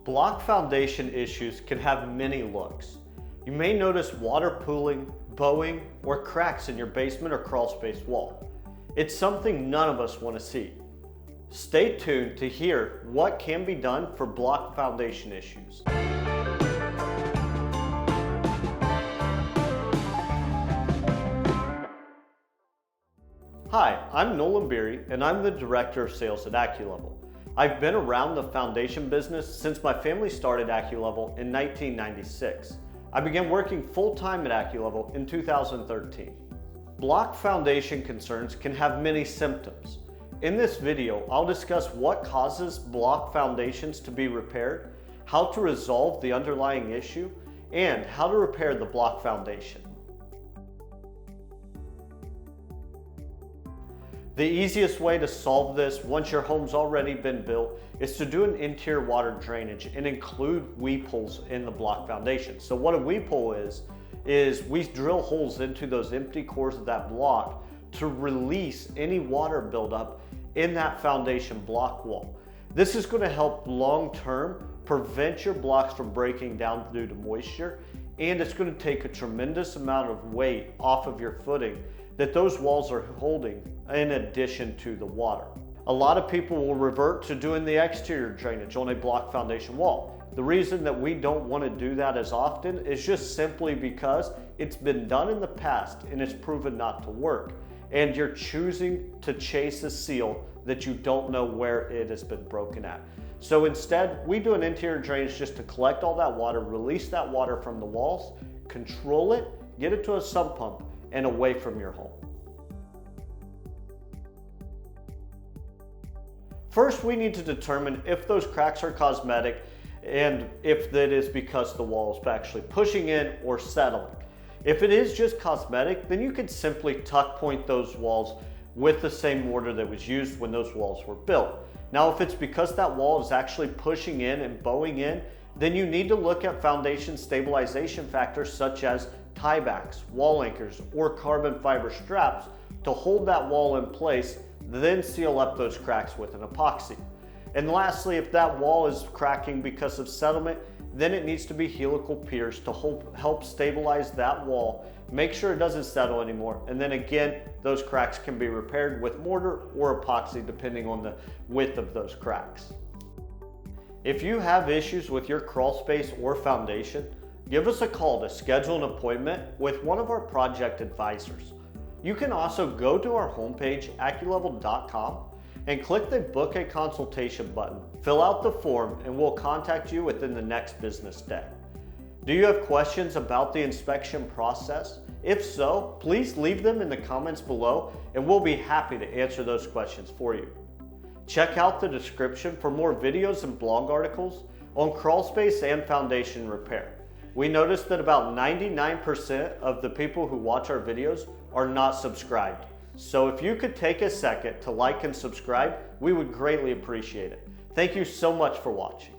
Block foundation issues can have many looks. You may notice water pooling, bowing, or cracks in your basement or crawl space wall. It's something none of us want to see. Stay tuned to hear what can be done for block foundation issues. Hi, I'm Nolan Beery, and I'm the Director of Sales at AccuLevel. I've been around the foundation business since my family started AccuLevel in 1996. I began working full-time at AccuLevel in 2013. Block foundation concerns can have many symptoms. In this video, I'll discuss what causes block foundations to be repaired, how to resolve the underlying issue, and how to repair the block foundation. The easiest way to solve this once your home's already been built is to do an interior water drainage and include weep holes in the block foundation. So what a weep hole is we drill holes into those empty cores of that block to release any water buildup in that foundation block wall. This is going to help long-term prevent your blocks from breaking down due to moisture, and it's going to take a tremendous amount of weight off of your footing that those walls are holding in addition to the water. A lot of people will revert to doing the exterior drainage on a block foundation wall. The reason that we don't want to do that as often is just simply because it's been done in the past and it's proven not to work. And you're choosing to chase a seal that you don't know where it has been broken at. So instead, we do an interior drainage just to collect all that water, release that water from the walls, control it, get it to a sump pump, and away from your home. First, we need to determine if those cracks are cosmetic and if that is because the wall is actually pushing in or settling. If it is just cosmetic, then you could simply tuck point those walls with the same mortar that was used when those walls were built. Now, if it's because that wall is actually pushing in and bowing in, then you need to look at foundation stabilization factors such as tiebacks, wall anchors, or carbon fiber straps to hold that wall in place, then seal up those cracks with an epoxy. And lastly, if that wall is cracking because of settlement, then it needs to be helical piers to help stabilize that wall, make sure it doesn't settle anymore, and then again, those cracks can be repaired with mortar or epoxy depending on the width of those cracks. If you have issues with your crawl space or foundation, give us a call to schedule an appointment with one of our project advisors. You can also go to our homepage, AccuLevel.com, and click the Book a Consultation button. Fill out the form and we'll contact you within the next business day. Do you have questions about the inspection process? If so, please leave them in the comments below and we'll be happy to answer those questions for you. Check out the description for more videos and blog articles on crawl space and foundation repair. We noticed that about 99% of the people who watch our videos are not subscribed. So if you could take a second to like and subscribe, we would greatly appreciate it. Thank you so much for watching.